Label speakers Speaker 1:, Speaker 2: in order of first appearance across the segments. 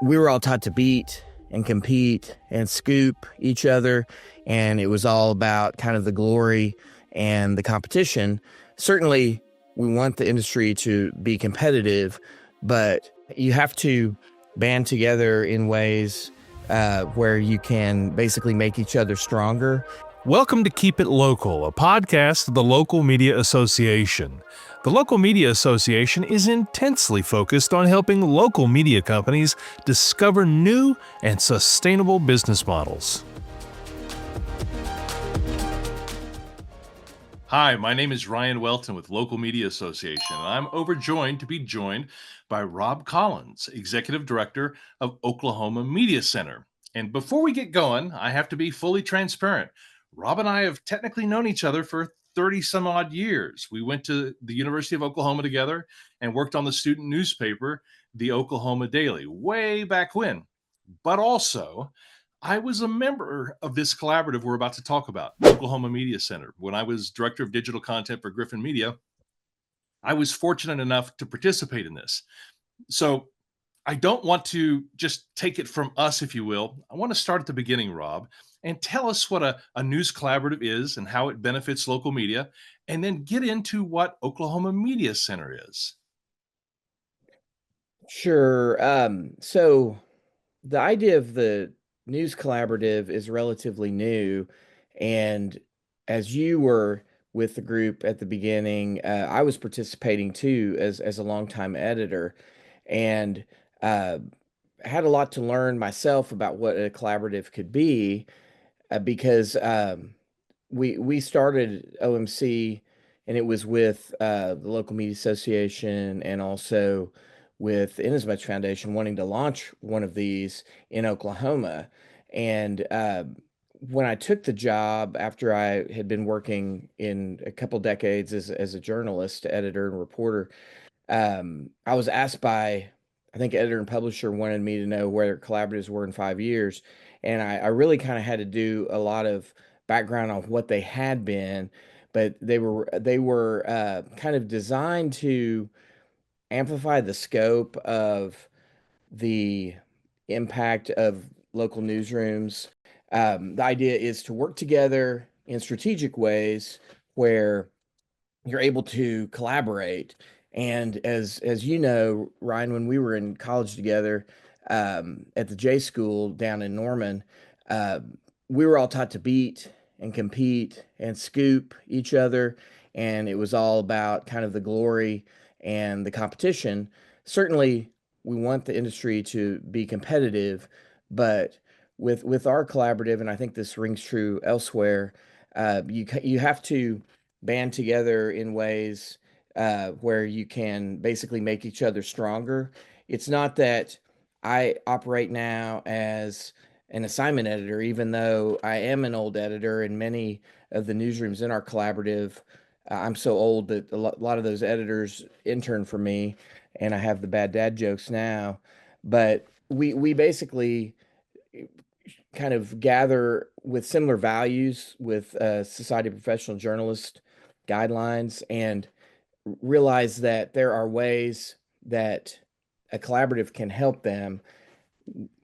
Speaker 1: we were all taught to beat and compete and scoop each other. And it was all about kind of the glory and the competition. Certainly, we want the industry to be competitive, but you have to band together in ways where you can basically make each other stronger.
Speaker 2: Welcome to Keep It Local, a podcast of the Local Media Association. The Local Media Association is intensely focused on helping local media companies discover new and sustainable business models. Hi, my name is Ryan Welton with Local Media Association, and I'm overjoyed to be joined by Rob Collins, Executive Director of Oklahoma Media Center. And before we get going, I have to be fully transparent. Rob and I have technically known each other for 30 some odd years. We went to the University of Oklahoma together and worked on the student newspaper, the Oklahoma Daily, way back when. But also, I was a member of this collaborative we're about to talk about, Oklahoma Media Center. When I was director of digital content for Griffin Media, I was fortunate enough to participate in this. So I don't want to just take it from us, if you will. I want to start at the beginning, Rob, and tell us what a news collaborative is and how it benefits local media, and then get into what Oklahoma Media Center is.
Speaker 1: Sure. So the idea of the news collaborative is relatively new. And as you were with the group at the beginning, I was participating too as a longtime editor, and uh, had a lot to learn myself about what a collaborative could be, because we started OMC, and it was with the local media association and also with the Inasmuch Foundation wanting to launch one of these in Oklahoma. And when I took the job after I had been working in a couple decades as a journalist, editor, and reporter, I was asked by, I think, editor and publisher wanted me to know where collaboratives were in 5 years. And I really kind of had to do a lot of background on what they had been, but they were kind of designed to amplify the scope of the impact of local newsrooms. The idea is to work together in strategic ways where you're able to collaborate. And as you know, Ryan, when we were in college together, at the J School down in Norman, uh, we were all taught to beat and compete and scoop each other. And it was all about kind of the glory and the competition. Certainly, we want the industry to be competitive, but with our collaborative, and I think this rings true elsewhere, you have to band together in ways where you can basically make each other stronger. It's not that I operate now as an assignment editor, even though I am an old editor, and many of the newsrooms in our collaborative, I'm so old that a lot of those editors intern for me, and I have the bad dad jokes now. But we basically kind of gather with similar values with Society of Professional Journalists guidelines, and realize that there are ways that a collaborative can help them.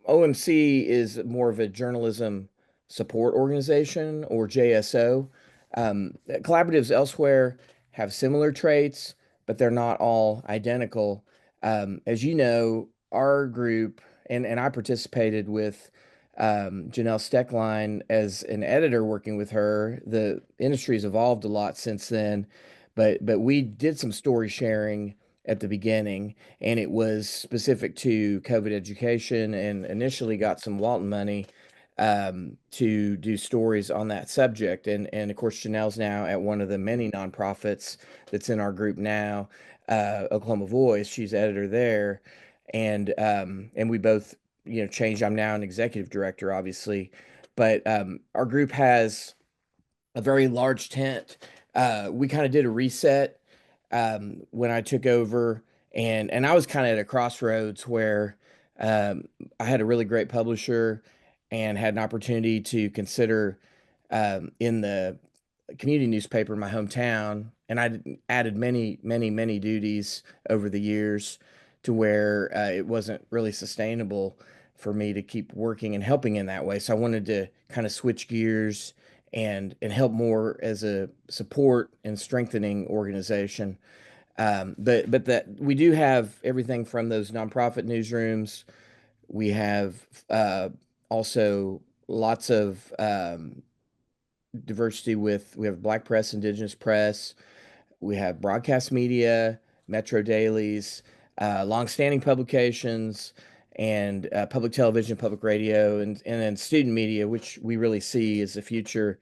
Speaker 1: OMC is more of a journalism support organization, or JSO. Collaboratives elsewhere have similar traits, but they're not all identical. As you know, our group, and I participated with Janelle Steckline as an editor working with her. The industry's evolved a lot since then, but we did some story sharing at the beginning, and it was specific to COVID education, and initially got some Walton money to do stories on that subject. And of course, Janelle's now at one of the many nonprofits that's in our group now, Oklahoma Voice. She's editor there, and we both, changed. I'm now an executive director, obviously, but our group has a very large tent. We kind of did a reset when I took over, and I was kind of at a crossroads where I had a really great publisher and had an opportunity to consider in the community newspaper in my hometown, and I added many, many, many duties over the years to where it wasn't really sustainable for me to keep working and helping in that way. So I wanted to kind of switch gears and help more as a support and strengthening organization. But that we do have everything from those nonprofit newsrooms. We have also lots of diversity with we have Black press, Indigenous press, we have broadcast media, metro dailies, longstanding publications, and public television, public radio, and then student media, which we really see as the future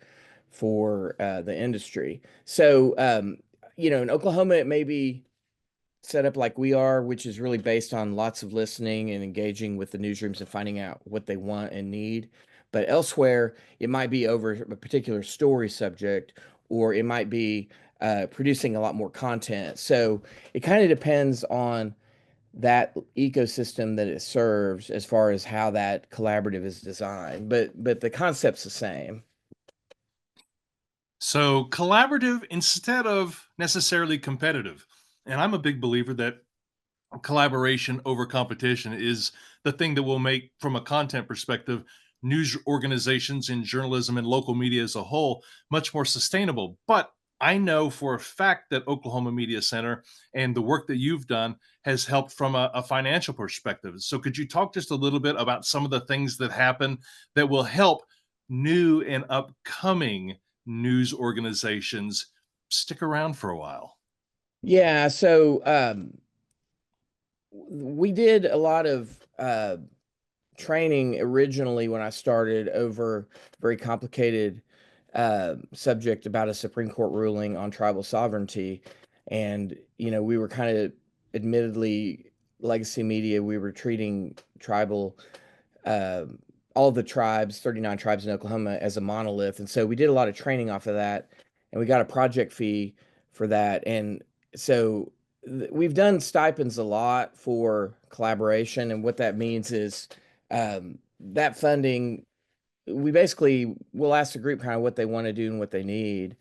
Speaker 1: for the industry. So, in Oklahoma, it may be set up like we are, which is really based on lots of listening and engaging with the newsrooms and finding out what they want and need. But elsewhere, it might be over a particular story subject, or it might be producing a lot more content. So it kind of depends on that ecosystem that it serves as far as how that collaborative is designed. But the concept's the same.
Speaker 2: So collaborative instead of necessarily competitive. And I'm a big believer that collaboration over competition is the thing that will make, from a content perspective, news organizations in journalism and local media as a whole much more sustainable. But I know for a fact that Oklahoma Media Center and the work that you've done has helped from a financial perspective. So, could you talk just a little bit about some of the things that happen that will help new and upcoming news organizations stick around for a while?
Speaker 1: Yeah, so we did a lot of training originally when I started over a very complicated subject about a Supreme Court ruling on tribal sovereignty. And, we were kind of admittedly legacy media, we were treating tribal uh, all the tribes, 39 tribes in Oklahoma, as a monolith. And so we did a lot of training off of that, and we got a project fee for that. And so we've done stipends a lot for collaboration. And what that means is that funding, we basically will ask the group kind of what they want to do and what they need.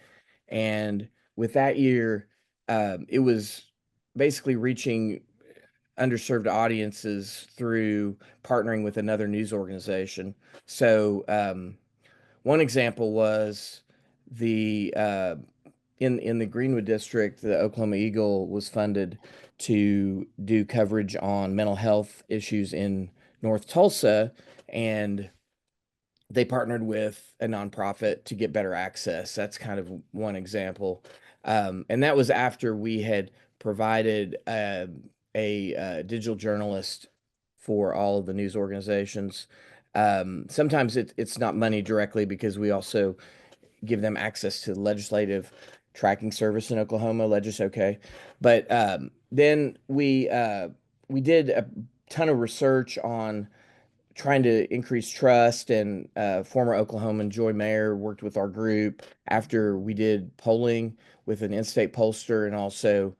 Speaker 1: And with that year, it was basically reaching underserved audiences through partnering with another news organization. So one example was the in the Greenwood district, the Oklahoma Eagle was funded to do coverage on mental health issues in North Tulsa, and they partnered with a nonprofit to get better access. That's kind of one example. And that was after we had provided a digital journalist for all of the news organizations. Sometimes it's not money directly because we also give them access to the legislative tracking service in Oklahoma, OK. But then we did a ton of research on trying to increase trust, and former Oklahoman Joy Mayer worked with our group after we did polling with an in-state pollster and also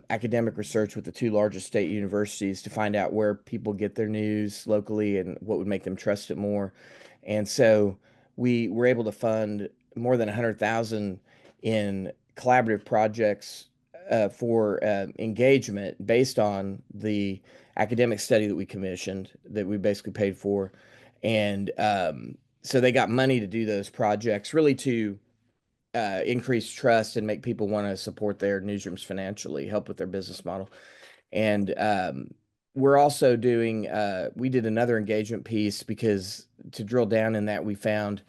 Speaker 1: academic research with the two largest state universities to find out where people get their news locally and what would make them trust it more. And so we were able to fund more than 100,000 in collaborative projects for engagement based on the academic study that we commissioned that we basically paid for. And so they got money to do those projects, really to increase trust and make people want to support their newsrooms financially, help with their business model. And we're also doing, we did another engagement piece because to drill down in that, we found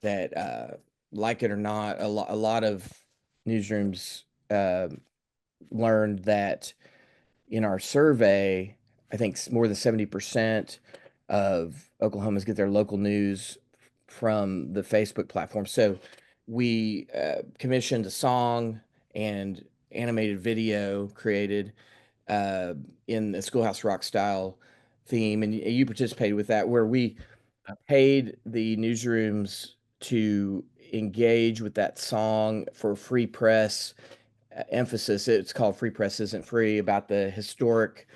Speaker 1: that, like it or not, a lot of newsrooms learned that in our survey, I think more than 70% of Oklahomans get their local news from the Facebook platform. So we commissioned a song and animated video created uh, in the Schoolhouse Rock style theme, and you participated with that, where we paid the newsrooms to engage with that song for free press emphasis. It's called Free Press Isn't Free, about the historic,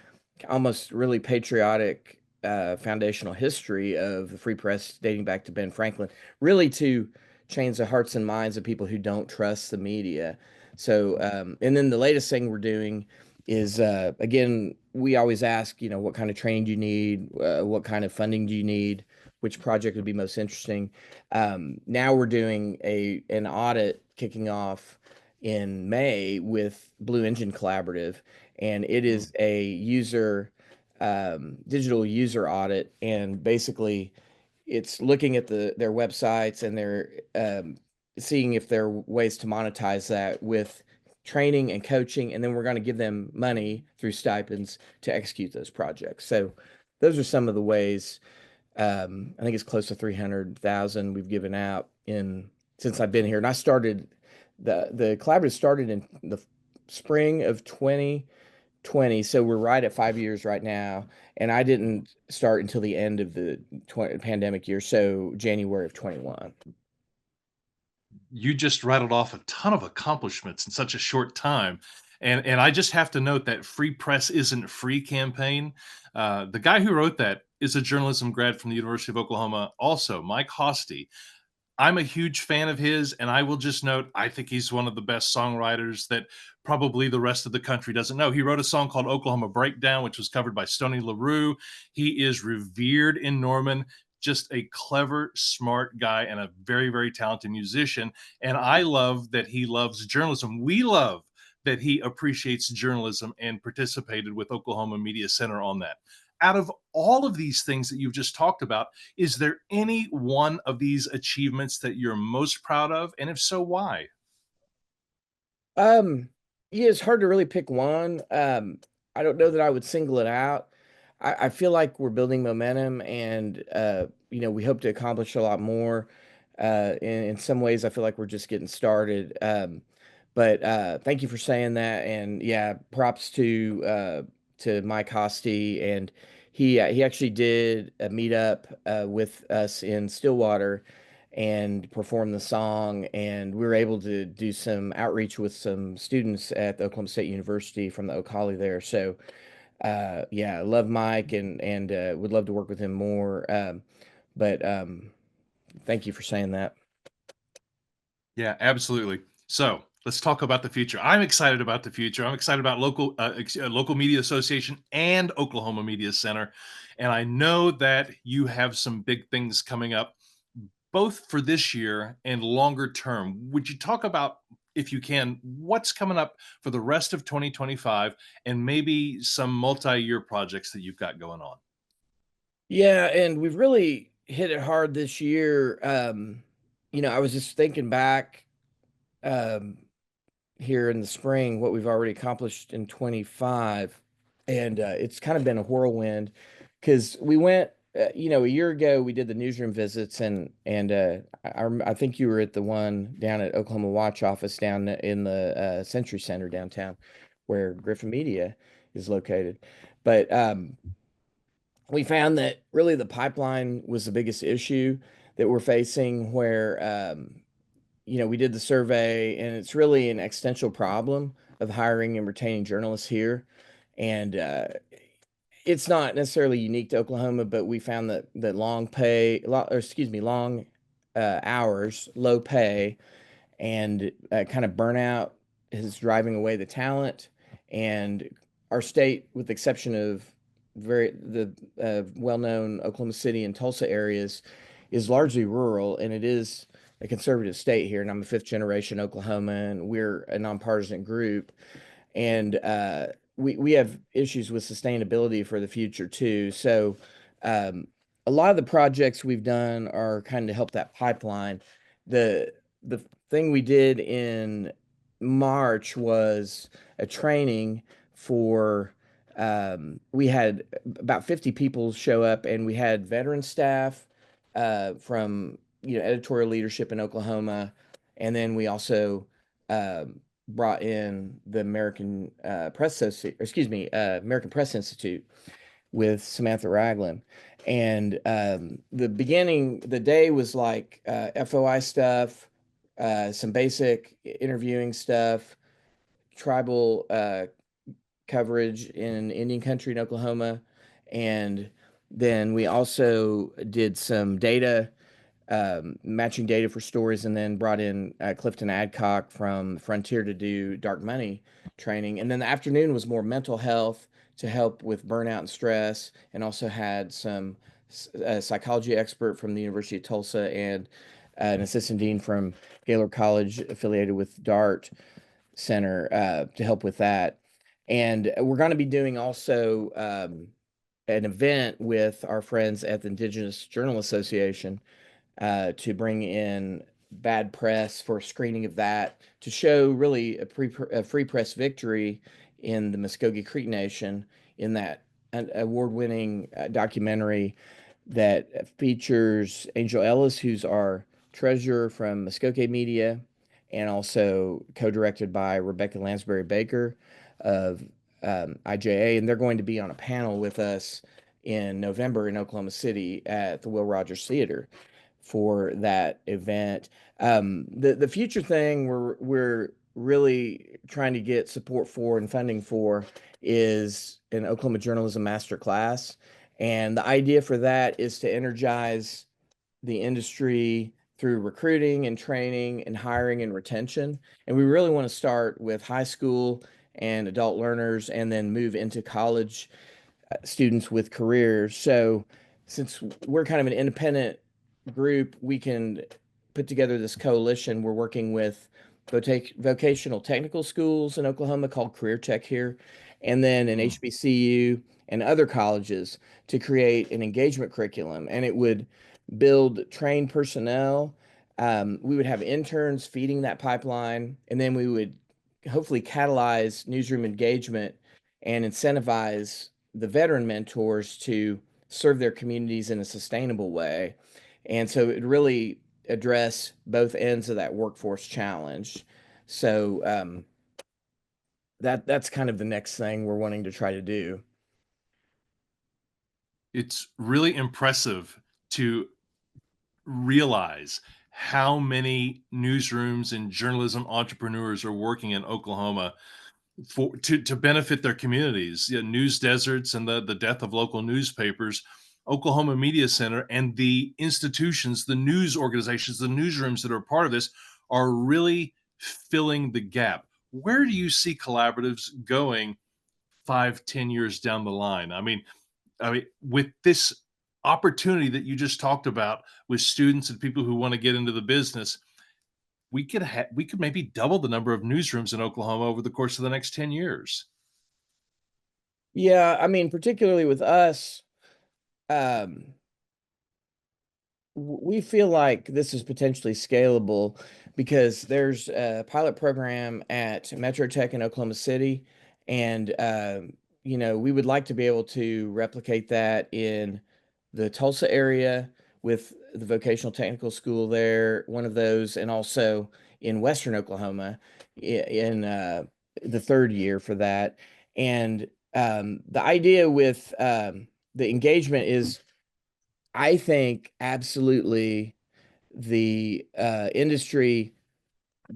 Speaker 1: almost really patriotic foundational history of the free press dating back to Ben Franklin, really to change the hearts and minds of people who don't trust the media. So, and then the latest thing we're doing is again, we always ask, what kind of training do you need? What kind of funding do you need? Which project would be most interesting? Now we're doing an audit kicking off in May with Blue Engine Collaborative, and it
Speaker 2: Mm.
Speaker 1: is a digital user audit, and basically it's looking at their websites, and they're seeing if there are ways to monetize that with training and coaching, and then we're going to give them money through stipends to execute those projects. So those are some of the ways. I think it's close to 300,000 we've given out in since I've been here. And I started the collaborative started in the spring of 2020, so we're right at 5 years right now. And I didn't start until the end of the pandemic year, so January of 21.
Speaker 2: You just rattled off a ton of accomplishments in such a short time. And I just have to note that Free Press Isn't Free campaign. The guy who wrote that is a journalism grad from the University of Oklahoma, also, Mike Hosty. I'm a huge fan of his, and I will just note, I think he's one of the best songwriters that probably the rest of the country doesn't know. He wrote a song called Oklahoma Breakdown, which was covered by Stoney LaRue. He is revered in Norman, just a clever, smart guy, and a very, very talented musician. And I love that he loves journalism. We love that he appreciates journalism and participated with Oklahoma Media Center on that. Out of all of these things that you've just talked about, is there any one of these achievements that you're most proud of? And if so, why?
Speaker 1: Um, yeah, it's hard to really pick one. I don't know that I would single it out. I feel like we're building momentum, and we hope to accomplish a lot more. In some ways, I feel like we're just getting started. But thank you for saying that, and yeah, props to Mike Hosty, and he actually did a meetup with us in Stillwater and perform the song. And we were able to do some outreach with some students at the Oklahoma State University from the Oak Holly there. So, yeah, I love Mike, and would love to work with him more. But thank you for saying that.
Speaker 2: Yeah, absolutely. So let's talk about the future. I'm excited about the future. I'm excited about local media association and Oklahoma Media Center, and I know that you have some big things coming up, both for this year and longer term. Would you talk about, if you can, what's coming up for the rest of 2025 and maybe some multi-year projects that you've got going on?
Speaker 1: Yeah, and we've really hit it hard this year. I was just thinking back um, here in the spring what we've already accomplished in 25, and it's kind of been a whirlwind because we went. A year ago we did the newsroom visits, and I think you were at the one down at Oklahoma Watch office down in the Century Center downtown, where Griffin Media is located. But we found that really the pipeline was the biggest issue that we're facing, where we did the survey, and it's really an existential problem of hiring and retaining journalists here. And it's not necessarily unique to Oklahoma, but we found that long hours, low pay, and kind of burnout is driving away the talent. And our state, with the exception of the well-known Oklahoma City and Tulsa areas, is largely rural, and it is a conservative state here. And I'm a fifth generation Oklahoman. We're a nonpartisan group, and we have issues with sustainability for the future too. So um, a lot of the projects we've done are kind of help that pipeline. The thing we did in March was a training for we had about 50 people show up, and we had veteran staff from editorial leadership in Oklahoma, and then we also brought in the American Press Institute with Samantha Ragland. And the day was like FOI stuff, some basic interviewing stuff, tribal coverage in Indian country in Oklahoma. And then we also did some data matching data for stories, and then brought in Clifton Adcock from Frontier to do dark money training. And then the afternoon was more mental health to help with burnout and stress, and also had some psychology expert from the University of Tulsa and an assistant dean from Gaylord College affiliated with Dart Center to help with that. And we're going to be doing also an event with our friends at the Indigenous Journal Association to bring in bad press for a screening of that to show really a free press victory in the Muskogee Creek Nation in that award-winning documentary that features Angel Ellis, who's our treasurer from Muskogee Media, and also co-directed by Rebecca Lansbury Baker of IJA, and they're going to be on a panel with us in November in Oklahoma City at the Will Rogers Theater for that event. The future thing we're really trying to get support for and funding for is an Oklahoma Journalism Master Class, and the idea for that is to energize the industry through recruiting and training and hiring and retention. And we really want to start with high school and adult learners and then move into college students with careers. So since we're kind of an independent group, we can put together this coalition. We're working with vocational technical schools in Oklahoma called Career Tech here, and then an
Speaker 2: Mm.
Speaker 1: HBCU and other colleges to create an engagement curriculum. And it would build trained personnel. We would have interns feeding that pipeline, and then we would hopefully catalyze newsroom engagement and incentivize the veteran mentors to serve their communities in a sustainable way. And so it really address both ends of that workforce challenge. So that's kind of the next thing we're wanting to try to do.
Speaker 2: It's really impressive to realize how many newsrooms and journalism entrepreneurs are working in Oklahoma for to benefit their communities. You know, news deserts and the death of local newspapers. Oklahoma Media Center and the institutions, the news organizations, the newsrooms that are part of this are really filling the gap. Where do you see collaboratives going 5, 10 years down the line? I mean, with this opportunity that you just talked about with students and people who want to get into the business, we could maybe double the number of newsrooms in Oklahoma over the course of the next 10 years.
Speaker 1: Yeah, I mean, particularly with us, um, we feel like this is potentially scalable because there's a pilot program at Metro Tech in Oklahoma City, and we would like to be able to replicate that in the Tulsa area with the vocational technical school there, one of those, and also in Western Oklahoma in the third year for that. And the idea with the engagement is I think absolutely the industry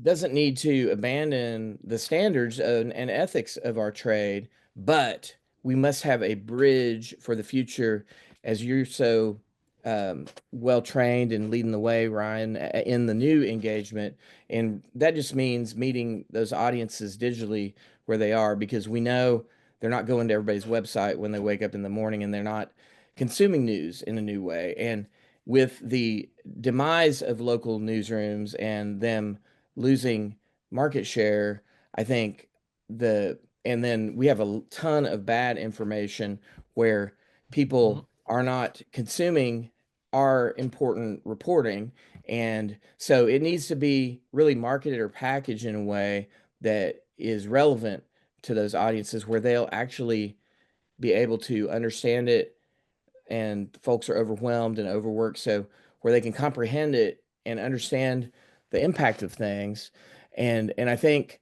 Speaker 1: doesn't need to abandon the standards and ethics of our trade, but we must have a bridge for the future, as you're so well trained and leading the way, Ryan, in the new engagement. And that just means meeting those audiences digitally where they are, because we know they're not going to everybody's website when they wake up in the morning, and they're not consuming news in a new way. And with the demise of local newsrooms and them losing market share, I think and then we have a ton of bad information where
Speaker 2: Mhm.
Speaker 1: people are not consuming our important reporting. And so it needs to be really marketed or packaged in a way that is relevant to those audiences where they'll actually be able to understand it, and folks are overwhelmed and overworked, so where they can comprehend it and understand the impact of things. And I think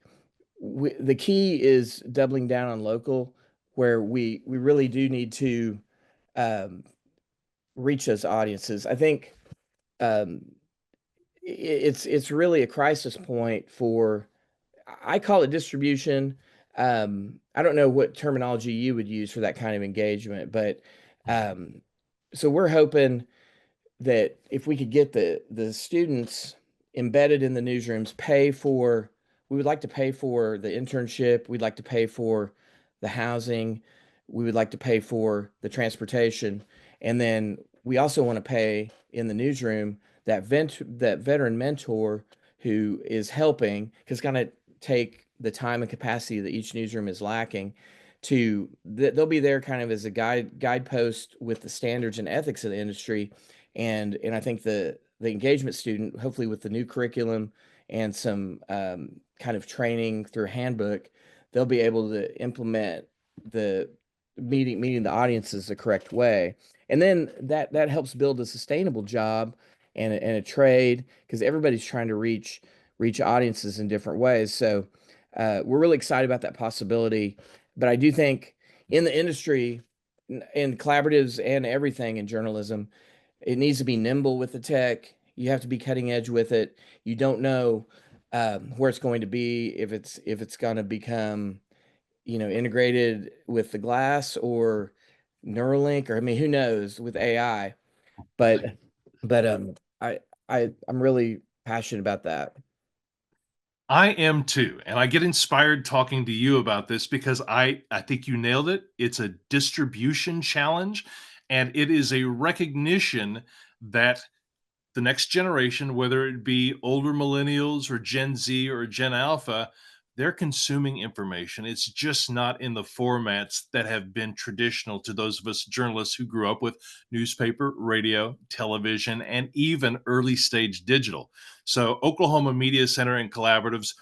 Speaker 1: the key is doubling down on local, where we really do need to um, reach those audiences. I think um, it's really a crisis point for, I call it distribution. I don't know what terminology you would use for that kind of engagement, but um, so we're hoping that if we could get the students embedded in the newsrooms, we would like to pay for the internship, we'd like to pay for the housing, we would like to pay for the transportation, and then we also want to pay in the newsroom that veteran mentor who is helping, because kind of take the time and capacity that each newsroom is lacking they'll be there kind of as a guidepost with the standards and ethics of the industry. And I think the engagement student, hopefully with the new curriculum and some kind of training through handbook, they'll be able to implement the meeting the audiences the correct way. And then that helps build a sustainable job and a trade, because everybody's trying to reach audiences in different ways. So we're really excited about that possibility. But I do think in the industry, in collaboratives and everything in journalism, it needs to be nimble with the tech. You have to be cutting edge with it. You don't know where it's going to be, if it's going to become, integrated with the glass or Neuralink, or I mean, who knows with AI. But I I'm really passionate about that.
Speaker 2: I am too, and I get inspired talking to you about this because I think you nailed it. It's a distribution challenge, and it is a recognition that the next generation, whether it be older millennials or Gen Z or Gen Alpha, they're consuming information. It's just not in the formats that have been traditional to those of us journalists who grew up with newspaper, radio, television, and even early stage digital. So, Oklahoma Media Center and collaboratives,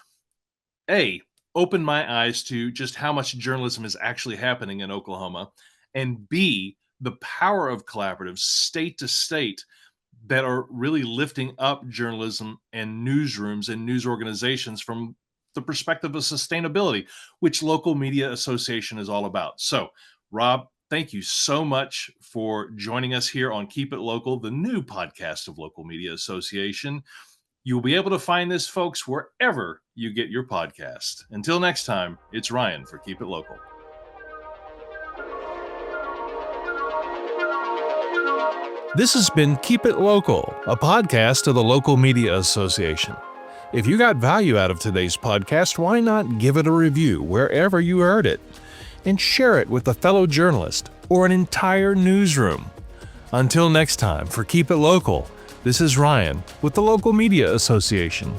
Speaker 2: A, opened my eyes to just how much journalism is actually happening in Oklahoma, and B, the power of collaboratives state to state that are really lifting up journalism and newsrooms and news organizations from the perspective of sustainability, which Local Media Association is all about. So, Rob, thank you so much for joining us here on Keep It Local, the new podcast of Local Media Association. You'll be able to find this, folks, wherever you get your podcast. Until next time, it's Ryan for Keep It Local. This has been Keep It Local, a podcast of the Local Media Association. If you got value out of today's podcast, why not give it a review wherever you heard it, and share it with a fellow journalist or an entire newsroom. Until next time, for Keep It Local, this is Ryan with the Local Media Association.